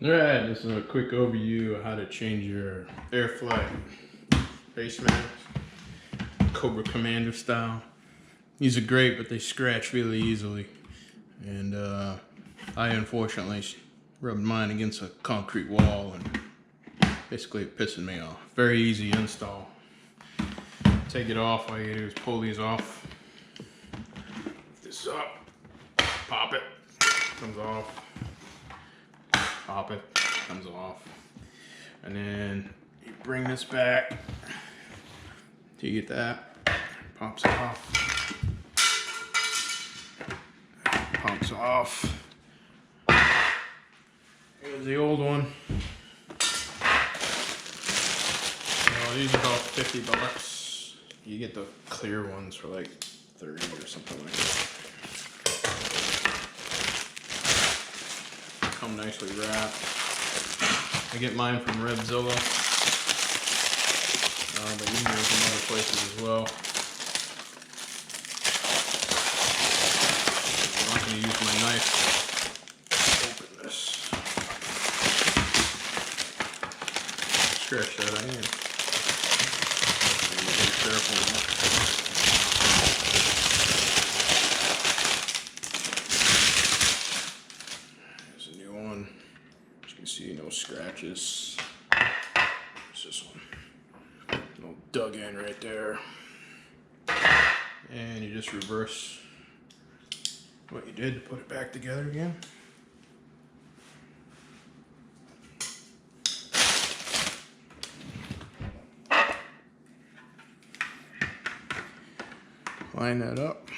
Alright, this is a quick overview of how to change your Airflite face mask, Cobra Commander style. These are great, but they scratch really easily. And I unfortunately rubbed mine against a concrete wall and basically it pissing me off. Very easy install. Take it off, all you do is pull these off. Lift this up, pop it, comes off. Pop it, comes off, and then you bring this back till you get that, pops off, pops off. Here's the old one. These are about 50 bucks. You get the clear ones for like 30 or something like that. Come nicely wrapped. I get mine from Revzilla, but you can get them from other places as well. I'm not going to use my knife to open this. Scratch that in. Be careful. See no scratches. It's this one. No dug in right there. And you just reverse what you did to put it back together again. Line that up.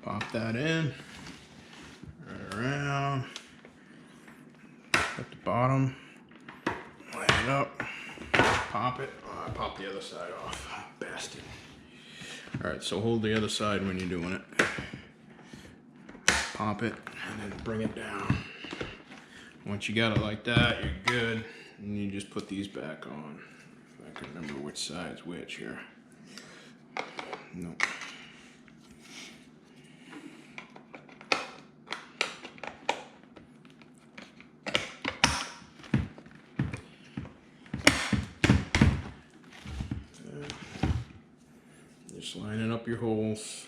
Pop that in, right around, at the bottom, line it up, pop it. Oh, I popped the other side off, bastard. All right, so hold the other side when you're doing it. Pop it, and then bring it down. Once you got it like that, you're good. And you just put these back on. If I can remember which side's which here. Nope. Just lining up your holes.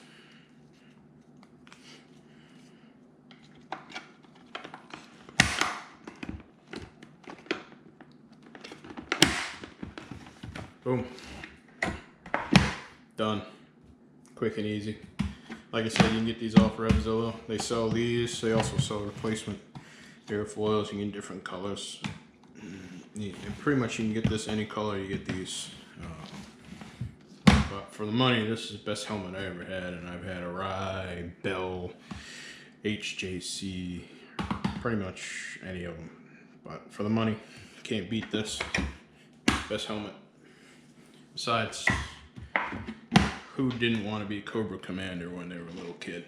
Boom. Done. Quick and easy. Like I said, you can get these off Revzilla. They sell these. They also sell replacement airfoils. You can get different colors. And pretty much you can get this any color. You get these. But for the money, this is the best helmet I ever had, and I've had a Rye, Bell, HJC, pretty much any of them. But for the money, can't beat this. Best helmet. Besides, who didn't want to be Cobra Commander when they were a little kid?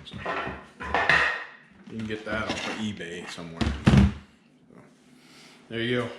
So, you can get that off of eBay somewhere. So, there you go.